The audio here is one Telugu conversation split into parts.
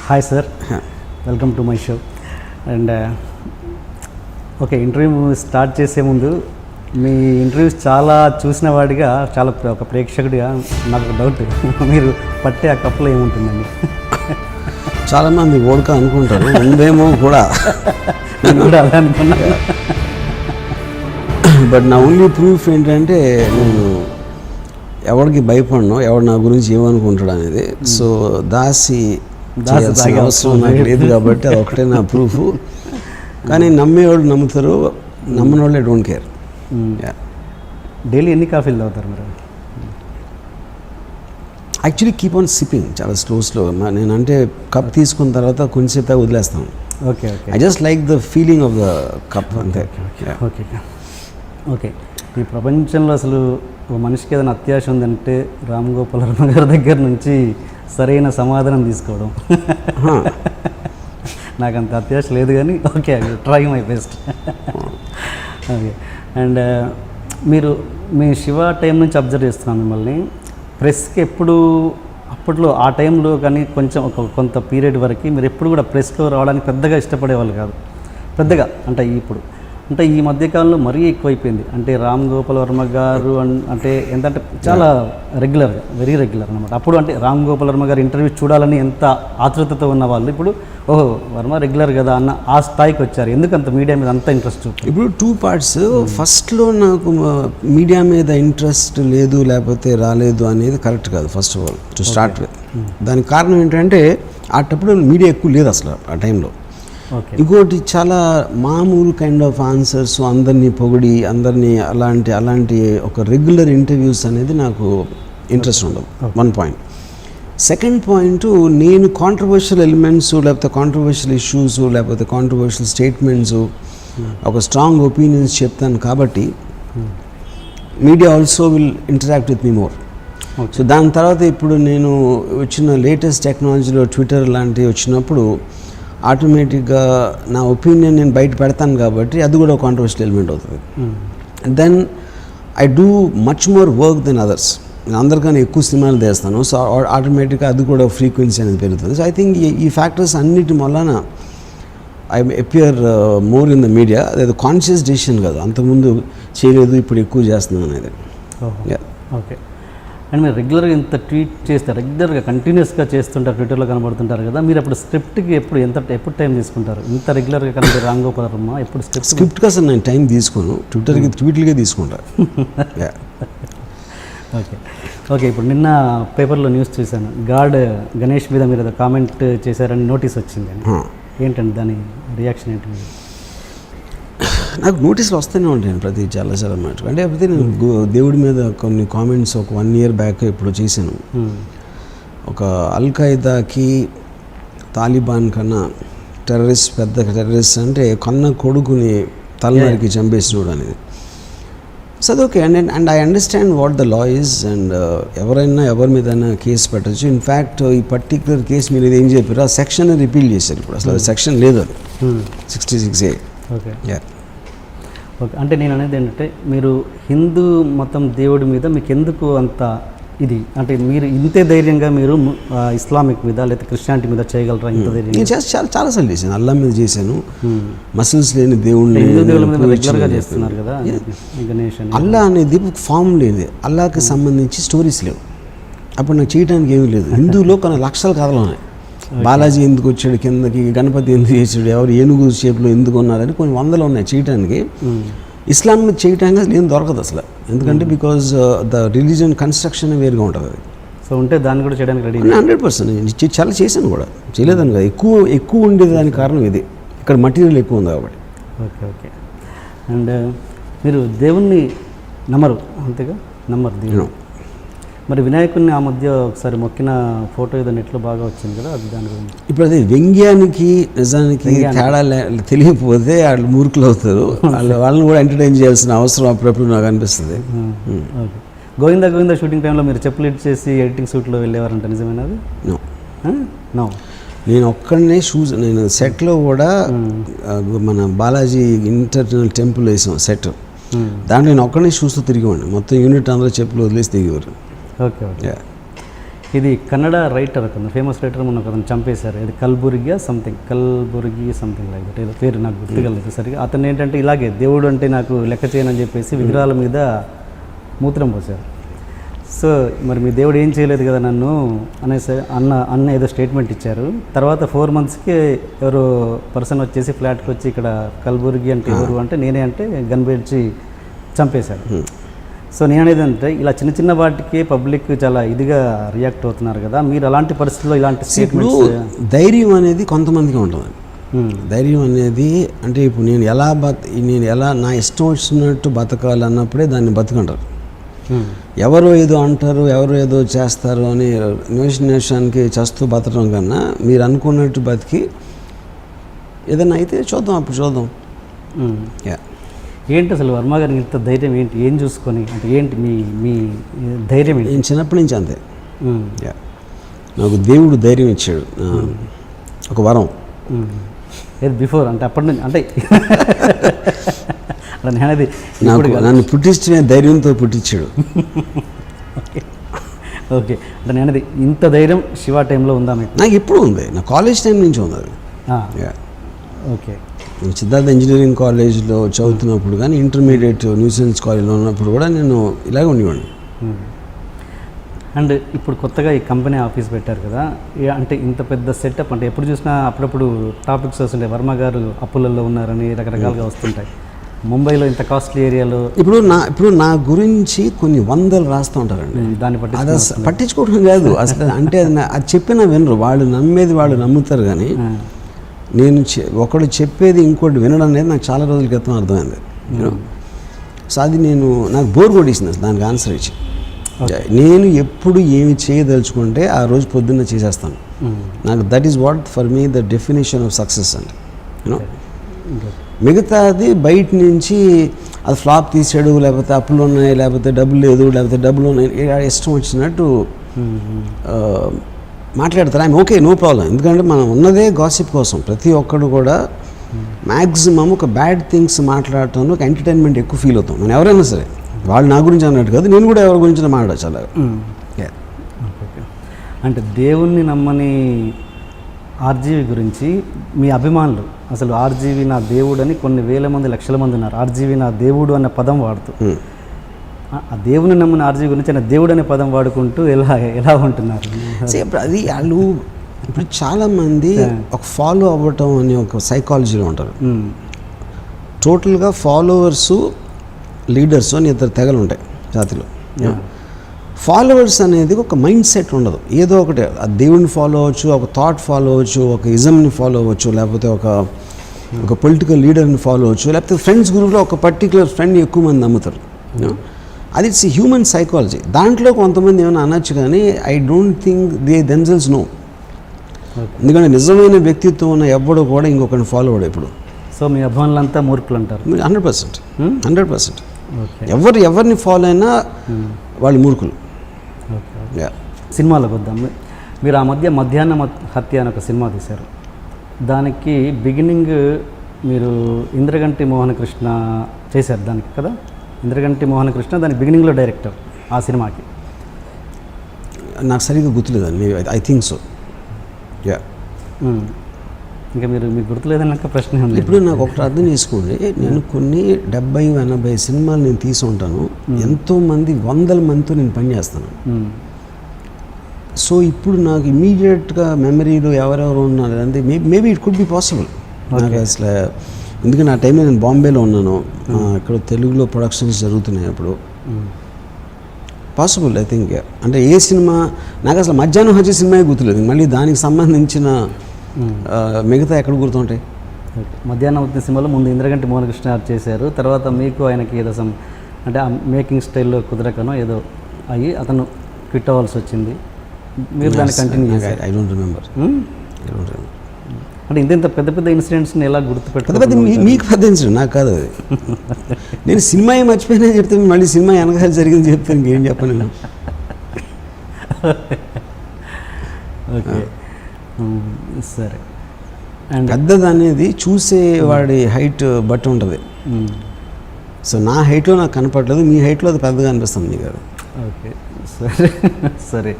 Hi sir, welcome to my show. And okay, interview start చేసే ముందు మీ ఇంటర్వ్యూస్ చాలా చూసిన వాడిగా, చాలా ఒక ప్రేక్షకుడిగా నాకు ఒక డౌట్, మీరు పట్టే ఆ కప్పులో ఏముంటుందండి? చాలామంది ఓడక అనుకుంటారు, ఉందేమో కూడా. నేను కూడా అలా అనుకున్నా. బట్ నా ఓన్లీ ప్రూఫ్ ఏంటంటే, నేను ఎవరికి భయపడను, ఎవడు నా గురించి ఏమనుకుంటాడు అనేది. సో దాసి అవసరం నాకు లేదు కాబట్టి అది ఒకటే నా ప్రూఫ్. కానీ నమ్మేవాళ్ళు నమ్ముతారు, నమ్మని వాళ్ళే డోంట్ కేర్. డైలీ ఎన్ని కాఫీలు తాగుతారు మీరు? యాక్చువల్లీ కీప్ ఆన్ సిప్పింగ్, చాలా స్లో. నేనంటే కప్ తీసుకున్న తర్వాత కొంచెంసేపు వదిలేస్తాను. Okay okay, I just like the feeling of the cup అంతే. Okay okay. ఈ ప్రపంచంలో అసలు ఓ మనిషికి ఏదైనా అత్యాశ ఉందంటే రామ్ గోపాల్ వర్మ గారి దగ్గర నుంచి సరైన సమాధానం తీసుకోవడం. నాకు అంత అత్యాశ లేదు కానీ okay, try my best. Okay. And మీరు మీ శివ టైం నుంచి అబ్జర్వ్ చేస్తున్నాను మిమ్మల్ని. ప్రెస్కి ఎప్పుడు అప్పట్లో ఆ టైంలో కానీ కొంచెం కొంత పీరియడ్ వరకు మీరు ఎప్పుడు కూడా ప్రెస్లో రావడానికి పెద్దగా ఇష్టపడేవాళ్ళు కాదు. పెద్దగా అంటే ఇప్పుడు అంటే ఈ మధ్యకాలంలో మరీ ఎక్కువైపోయింది. అంటే రామ్ గోపాల్ వర్మ గారు అంటే ఎంతంటే చాలా రెగ్యులర్గా, వెరీ రెగ్యులర్ అనమాట. అప్పుడు అంటే రామ్ గోపాల్ వర్మ గారు ఇంటర్వ్యూ చూడాలని ఎంత ఆతృతతో ఉన్న వాళ్ళు ఇప్పుడు ఓహో వర్మ రెగ్యులర్ కదా అన్న ఆ స్థాయికి వచ్చారు. ఎందుకంత మీడియా మీద అంత ఇంట్రెస్ట్? ఇప్పుడు 2 parts. ఫస్ట్లో నాకు మీడియా మీద ఇంట్రెస్ట్ లేదు, లేకపోతే రాలేదు అనేది కరెక్ట్ కాదు. First of all to start with, దానికి కారణం ఏంటంటే అట్టప్పుడు మీడియా ఎక్కువ లేదు అసలు ఆ టైంలో. ఇంకోటి చాలా మామూలు కైండ్ ఆఫ్ ఆన్సర్స్, అందరినీ పొగిడి అందరినీ అలాంటి ఒక రెగ్యులర్ ఇంటర్వ్యూస్ అనేది నాకు ఇంట్రెస్ట్ ఉండదు. 1 point. సెకండ్ పాయింట్, నేను కాంట్రవర్షియల్ ఎలిమెంట్స్ లేకపోతే కాంట్రవర్షియల్ ఇష్యూస్ లేకపోతే కాంట్రవర్షియల్ స్టేట్మెంట్స్, ఒక స్ట్రాంగ్ ఒపీనియన్స్ చెప్తాను కాబట్టి media also will interact with me more. So దాని తర్వాత ఇప్పుడు నేను వచ్చిన లేటెస్ట్ టెక్నాలజీలో ట్విట్టర్ లాంటివి వచ్చినప్పుడు ఆటోమేటిక్గా నా ఒపీనియన్ నేను బయట పెడతాను కాబట్టి అది కూడా ఒక కాంట్రవర్షియల్ ఎలిమెంట్ అవుతుంది. Then I do much more work than others. నేను అందరికన్నా ఎక్కువ సినిమాలు తీస్తాను. సో ఆటోమేటిక్గా అది కూడా ఫ్రీక్వెన్సీ అనేది పెరుగుతుంది. సో ఐ థింక్ ఈ ఫ్యాక్టర్స్ అన్నిటి వలన I appear more in the media. అదేదో కాన్షియస్ డెసిషన్ కాదు, అంతకుముందు చేయలేదు ఇప్పుడు ఎక్కువ చేస్తున్నాను అనేది. ఓకే. అండ్ మీరు రెగ్యులర్గా ఇంత ట్వీట్ చేస్తే, రెగ్యులర్గా కంటిన్యూస్గా చేస్తుంటారు, ట్విట్టర్లో కనబడుతుంటారు కదా, మీరు అప్పుడు స్క్రిప్ట్కి ఎప్పుడు టైం తీసుకుంటారు? ఇంత రెగ్యులర్గా కనబడి రామ్ గోపాల్ వర్మ ఎప్పుడు స్క్రిప్ట్ కోసం నేను టైం తీసుకోను, ట్విట్టర్కి ట్వీట్లకే తీసుకుంటాను. Okay okay. ఇప్పుడు నిన్న పేపర్లో న్యూస్ చూశాను, గాడ్ గణేష్ మీద మీరు కామెంట్ చేశారని నోటీస్ వచ్చింది. ఏంటండి దాని రియాక్షన్ ఏంటి? నాకు నోటీసులు వస్తూనే ఉంటాను చాలా మటుకు. అంటే అయితే నేను దేవుడి మీద కొన్ని కామెంట్స్ ఒక 1 year బ్యాక్ ఇప్పుడు చేశాను. ఒక అల్ఖైదాకి తాలిబాన్ కన్నా పెద్ద టెర్రరిస్ట్ అంటే కన్న కొడుకుని తలనరికి చంపేసినోడు అనేది. సో అది okay. And I understand what the law is. And ఎవరైనా ఎవరి మీదైనా కేసు పెట్టచ్చు. ఇన్ఫ్యాక్ట్ ఈ పర్టికులర్ కేసు మీరు ఏం చెప్పారు, ఆ సెక్షన్ రిపీల్ చేశారు. ఇప్పుడు అసలు సెక్షన్ లేదు, అది 66A. Okay okay. అంటే నేను అనేది ఏంటంటే, మీరు హిందూ మతం దేవుడి మీద మీకు ఎందుకు అంత ఇది, అంటే మీరు ఇంతే ధైర్యంగా మీరు ఇస్లామిక్ మీద లేదా క్రిస్టియానిటీ మీద చేయగలరా? ఇంత ధైర్యం నేను చాలాసార్లు చేశాను. అల్లా మీద చేశాను, మసిల్స్ లేని దేవుడిని రెగ్యులర్గా చేస్తున్నారు కదా. గణేష్ అల్లా అనేది ఫామ్ లేదు, అల్లాకి సంబంధించి స్టోరీస్ లేవు. అప్పుడు నాకు చేయడానికి ఏమీ లేదు. హిందువులో కొన్ని లక్షల కథలు ఉన్నాయి. బాలాజీ ఎందుకు వచ్చాడు కిందకి, గణపతి ఎందుకు చేసాడు, ఎవరు ఏనుగు షేప్లో ఎందుకు ఉన్నారని కొన్ని వందలు ఉన్నాయి చేయడానికి. ఇస్లాంలో చేయటానికి అసలు ఏం దొరకదు అసలు. ఎందుకంటే బికాజ్ ద రిలీజియన్ కన్స్ట్రక్షన్ వేరుగా ఉంటుంది అది. సో ఉంటే దాన్ని కూడా చేయడానికి రెడీ 100%. చాలా చేశాను కూడా, చేయలేదని కదా. ఎక్కువ ఉండేది దానికి కారణం ఇది, ఇక్కడ మటీరియల్ ఎక్కువ ఉంది కాబట్టి. Okay okay. అండ్ మీరు దేవుణ్ణి నమ్మరు, అంతేగా? నమ్మరు దేవుడు. మరి వినాయకుడిని ఆ మధ్య ఒకసారి మొక్కిన ఫోటో ఏదో నెట్లో బాగా వచ్చింది కదా, అది దాని గురించి. ఇప్పుడు అది వ్యంగ్యానికి నిజానికి తేడా తెలియకపోతే వాళ్ళు మూర్ఖులు అవుతారు. వాళ్ళని కూడా ఎంటర్టైన్ చేయాల్సిన అవసరం అప్పుడప్పుడు నాకు అనిపిస్తుంది. ఓకే. గోవిందా షూటింగ్ టైంలో మీరు చెప్పులు ఇచ్చేసి ఎడిటింగ్ షూట్లో వెళ్ళేవారంట, నిజమేనా అది? నో. నేను ఒక్కడనే నేను సెట్లో కూడా మన బాలాజీ ఇంటర్నల్ టెంపుల్ వేసాం సెట్. దాంట్లో నేను ఒక్కడే చూస్తూ తిరిగేవాడిని, మొత్తం యూనిట్ అందరూ చెప్పులు వదిలేసి దిగేవారు. Okay okay. ఇది కన్నడ రైటర్ అతను, ఫేమస్ రైటర్ మొన్న అతను చంపేశారు, ఇది కల్బుర్గి సంథింగ్ లైక్ దట్, ఏదో పేరు నాకు గుర్తుకలేదు సరిగా. అతను ఏంటంటే ఇలాగే దేవుడు అంటే నాకు లెక్క చేయనని చెప్పేసి విగ్రహాల మీద మూత్రం పోశారు. సో మరి మీ దేవుడు ఏం చేయలేదు కదా నన్ను అనేసి అన్న ఏదో స్టేట్మెంట్ ఇచ్చారు. తర్వాత 4 monthsకి ఎవరో పర్సన్ వచ్చేసి ఫ్లాట్కి వచ్చి ఇక్కడ కల్బుర్గి అంటే ఎవరు అంటే నేనే అంటే గన్ పేల్చి చంపేశారు. సో నేను అనేది అంటే ఇలా చిన్న చిన్న వాటికి పబ్లిక్ చాలా ఇదిగా రియాక్ట్ అవుతున్నారు కదా, మీరు అలాంటి పరిస్థితుల్లో ఇలాంటి స్టేట్మెంట్స్. ధైర్యం అనేది కొంతమందికి ఉంటుంది. ధైర్యం అనేది అంటే ఇప్పుడు నేను ఎలా నా ఇష్టం వచ్చినట్టు బతకాలి అన్నప్పుడే దాన్ని బతుకంటారు. ఎవరో ఏదో అంటారు, ఎవరో ఏదో చేస్తారు అని ఇన్వెస్టిగేషన్కి చేస్తూ బతకడం కన్నా మీరు అనుకున్నట్టు బతికి ఏదైనా అయితే చూద్దాం, అప్పుడు చూద్దాం. ఏంటి అసలు వర్మ గారికి ఇంత ధైర్యం ఏంటి, ఏం చూసుకొని అంటే ఏంటి మీ ధైర్యం ఏంటి? నేను చిన్నప్పటి నుంచి అంతే. నాకు దేవుడు ధైర్యం ఇచ్చాడు, ఒక వరం. ఏది బిఫోర్ అంటే అప్పటి నుంచి అంటే నేనది నన్ను పుట్టించిన ధైర్యంతో పుట్టించాడు. ఓకే, అంటే నేనది ఇంత ధైర్యం శివ టైంలో ఉందా మీకు? నాకు ఎప్పుడు ఉంది, నా కాలేజ్ టైం నుంచి ఉంది అది. ఓకే, నేను సిద్ధార్థ ఇంజనీరింగ్ కాలేజ్లో చదువుతున్నప్పుడు కానీ ఇంటర్మీడియట్ న్యూసెన్స్ కాలేజ్లో ఉన్నప్పుడు కూడా నేను ఇలాగే ఉండేవాడిని. అండ్ ఇప్పుడు కొత్తగా ఈ కంపెనీ ఆఫీస్ పెట్టారు కదా, అంటే ఇంత పెద్ద సెటప్ అంటే ఎప్పుడు చూసినా అప్పుడప్పుడు టాపిక్స్ వస్తుంటాయి, వర్మ గారు అప్పులలో ఉన్నారని రకరకాలుగా వస్తుంటాయి. ముంబైలో ఇంత కాస్ట్లీ ఏరియాలో ఇప్పుడు నా గురించి కొన్ని వందలు రాస్తూ ఉంటారండి. దాన్ని పట్టించుకోవడం కాదు అసలు, అంటే అది చెప్పినా వినరు, వాళ్ళు నమ్మేది వాళ్ళు నమ్ముతారు. కానీ నేను ఒకడు చెప్పేది ఇంకోటి వినడం అనేది నాకు చాలా రోజుల క్రితం అర్థమైంది. సో అది నాకు బోర్ కొట్టేసింది అసలు దానికి ఆన్సర్ ఇచ్చి. నేను ఎప్పుడు ఏమి చేయదలుచుకుంటే ఆ రోజు పొద్దున్న చేసేస్తాను. నాకు that is what for me the definition of success అండి. యూనో మిగతాది బయట నుంచి అది ఫ్లాప్ తీసాడు, లేకపోతే అప్పులు ఉన్నాయి, లేకపోతే డబ్బులు లేదు, లేకపోతే డబ్బులు ఉన్నాయి, ఇష్టం వచ్చినట్టు మాట్లాడతారు. I'm okay, no problem. ఎందుకంటే మనం ఉన్నదే గాసిప్ కోసం. ప్రతి ఒక్కడు కూడా మ్యాక్సిమం ఒక బ్యాడ్ థింగ్స్ మాట్లాడటంలో ఒక ఎంటర్టైన్మెంట్ ఎక్కువ ఫీల్ అవుతాం. మనం ఎవరైనా సరే, వాళ్ళు నా గురించి అన్నట్టు కాదు, నేను కూడా ఎవరి గురించి మాట్లాడచ్చు అలాగా. అంటే దేవుణ్ణి నమ్మని ఆర్జీవి గురించి మీ అభిమానులు అసలు ఆర్జీవి నా దేవుడు అని కొన్ని వేల మంది లక్షల మంది ఉన్నారు. ఆర్జీవి నా దేవుడు అన్న పదం వాడుతూ, ఆ దేవుని నమ్మిన ఆర్జీవి గురించి ఆయన దేవుడు అనే పదం వాడుకుంటూ ఎలా ఉంటున్నారు? అది వాళ్ళు ఇప్పుడు చాలామంది ఒక ఫాలో అవ్వటం అని ఒక సైకాలజీలో ఉంటారు. టోటల్గా ఫాలోవర్స్ లీడర్స్ అని ఇద్దరు తెగలు ఉంటాయి జాతిలో. ఫాలోవర్స్ అనేది ఒక మైండ్ సెట్ ఉండదు, ఏదో ఒకటి ఆ దేవుడిని ఫాలో అవ్వచ్చు, ఒక థాట్ ఫాలో అవ్వచ్చు, ఒక ఇజంని ఫాలో అవ్వచ్చు, లేకపోతే ఒక పొలిటికల్ లీడర్ని ఫాలో అవ్వచ్చు, లేకపోతే ఫ్రెండ్స్ గ్రూప్లో ఒక పర్టికులర్ ఫ్రెండ్ని ఎక్కువ మంది నమ్ముతారు. అది ఇట్స్ హ్యూమన్ సైకాలజీ. దాంట్లో కొంతమంది ఏమైనా అనొచ్చు, కానీ I don't think they themselves know. ఎందుకంటే నిజమైన వ్యక్తిత్వం ఉన్న ఎవ్వడు కూడా ఇంకొకరిని ఫాలో అవ్వడు ఇప్పుడు. సో మీ అభిమానులంతా మూర్ఖులు అంటారు? 100%. ఎవరిని ఫాలో అయినా వాళ్ళు మూర్ఖులు. సినిమాలకు వద్దాం. మీరు ఆ మధ్యాహ్న హత్య అని ఒక సినిమా తీశారు. దానికి బిగినింగ్ మీరు ఇంద్రగంటి మోహనకృష్ణ చేశారు దానికి కదా? ఇంద్రగంటి మోహనకృష్ణ దానికి బిగినింగ్లో డైరెక్టర్ ఆ సినిమాకి. నాకు సరిగ్గా గుర్తులేదండి, ఐ థింక్ సో. ఇంకా మీకు గుర్తులేదన్నాక ప్రశ్న ఉంది. ఇప్పుడు నాకు ఒకటి అర్థం చేసుకోండి, నేను కొన్ని 70-80 సినిమాలు నేను తీసి ఉంటాను, ఎంతోమంది 100 మందితో నేను పనిచేస్తాను. సో ఇప్పుడు నాకు ఇమీడియట్గా మెమరీలో ఎవరెవరు ఉన్నారు అంటే maybe it could be possible. నాకు అసలు ఎందుకంటే ఆ టైంలో నేను బాంబేలో ఉన్నాను, ఇక్కడ తెలుగులో ప్రొడక్షన్స్ జరుగుతున్నాయి అప్పుడు. Possible I think. అంటే ఏ సినిమా నాకు అసలు మధ్యాహ్నం వచ్చే సినిమా గుర్తులేదు, మళ్ళీ దానికి సంబంధించిన మిగతా ఎక్కడ గుర్తుంటాయి? మధ్యాహ్నం వచ్చిన సినిమాలో ముందు ఇంద్రగంటి మోహనకృష్ణ చేశారు, తర్వాత మీకు ఆయనకి ఏదో అంటే ఆ మేకింగ్ స్టైల్లో కుదరకనో ఏదో అయ్యి అతను క్విట్ అవ్వాల్సి వచ్చింది. మీరు దాన్ని కంటిన్యూ చేశారు. I don't remember. అంటే ఇంత పెద్ద పెద్ద ఇన్సిడెంట్స్ని ఎలా గుర్తుపెట్టారు? మీకు పెద్ద ఇన్సిడెంట్, నాకు కాదు అది. నేను సినిమా ఏం మర్చిపోయినా చెప్తే మళ్ళీ సినిమా వెనకాల జరిగింది చెప్తే ఇంకేం చెప్పను. ఓకే సరే. అండ్ పెద్దది అనేది చూసేవాడి హైట్ బట్టి ఉంటుంది. సో నా హైట్లో నాకు కనపడలేదు, మీ హైట్లో అది పెద్దగా అనిపిస్తుంది మీకు అది. ఓకే, సరే సరే.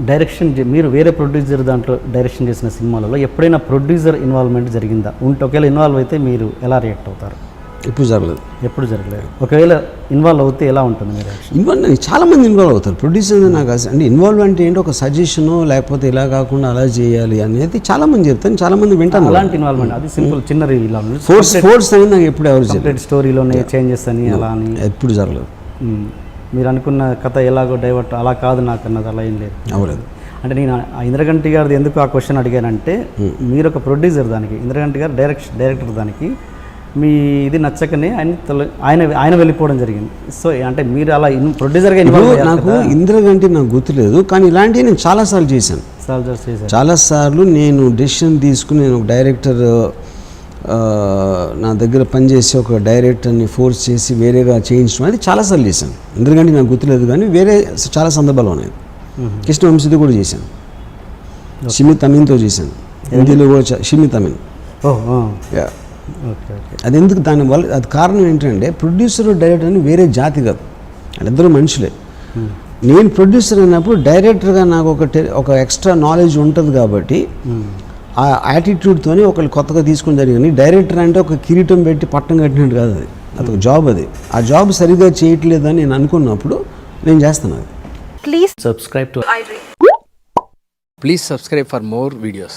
డైరెక్షన్ మీరు వేరే ప్రొడ్యూసర్ దాంట్లో డైరెక్షన్ చేసిన సినిమాలలో ఎప్పుడైనా ప్రొడ్యూసర్ ఇన్వాల్వ్మెంట్ జరిగిందా? ఒకవేళ ఇన్వాల్వ్ అయితే మీరు ఎలా రియాక్ట్ అవుతారు? ఎప్పుడు జరగలేదు. ఎప్పుడు జరగలేదు. ఒకవేళ ఇన్వాల్వ్ అవుతే ఎలా ఉంటుంది మీ రియాక్షన్? ఇన్వాల్వ్ చాలామంది ఇన్వాల్వ్ అవుతారు. ప్రొడ్యూసర్ నాకు అంటే ఇన్వాల్వ్ అంటే ఏంటి, ఒక సజెషను లేకపోతే ఇలా కాకుండా అలా చేయాలి అనేది చాలామంది చెప్తాను, చాలామంది వింటాను. అలాంటి ఇన్వాల్వ్మెంట్ అది సింపుల్ చిన్న ఇలా ఫోర్స్ అనేది నాకు ఎప్పుడు ఎవరు చెప్పలేదు. స్టోరీలోనే చేంజెస్ అని అలా అని ఎప్పుడు జరగలేదు. మీరు అనుకున్న కథ ఎలాగో డైవర్ట్ అలా కాదు నాకు అన్నది అలా ఏం లేదు. అవ్వలేదు. అంటే నేను ఇంద్రగంటి గారిది ఎందుకు ఆ క్వశ్చన్ అడిగానంటే, మీరు ఒక ప్రొడ్యూసర్ దానికి, ఇంద్రగంటి గారు డైరెక్టర్ దానికి, మీ ఇది నచ్చకనే ఆయన వెళ్ళిపోవడం జరిగింది. సో అంటే మీరు అలా ప్రొడ్యూసర్గా నాకు ఇంద్రగంటి నాకు గుర్తులేదు, కానీ ఇలాంటివి నేను చాలాసార్లు చేశాను. చాలాసార్లు నేను డెసిషన్ తీసుకుని నేను ఒక డైరెక్టర్ నా దగ్గర పనిచేసి ఒక డైరెక్టర్ని ఫోర్స్ చేసి వేరేగా చేయించడం అది చాలాసార్లు చేశాను. ఇంద్రగంటి నాకు గుర్తులేదు, కానీ వేరే చాలా సందర్భాలు ఉన్నాయి. కృష్ణవంశీతో కూడా చేశాను, షిమిత్ అమీన్తో చేశాను, హిందీలో కూడా షిమిత్ అమీన్. అది ఎందుకు దానివల్ల అది కారణం ఏంటంటే ప్రొడ్యూసర్ డైరెక్టర్ అని వేరే జాతి కాదు, వాళ్ళిద్దరూ మనుషులే. నేను ప్రొడ్యూసర్ అయినప్పుడు డైరెక్టర్గా నాకు ఒక ఎక్స్ట్రా నాలెడ్జ్ ఉంటుంది కాబట్టి ఆ యాటిట్యూడ్తోనే ఒకళ్ళు కొత్తగా తీసుకుని జరిగింది. డైరెక్టర్ అంటే ఒక కిరీటం పెట్టి పట్టం కట్టినట్టు కాదు, అదొక జాబ్. అది ఆ జాబ్ సరిగా చేయట్లేదని నేను అనుకున్నప్పుడు నేను చేస్తాను అది. Please subscribe to Please subscribe for more videos.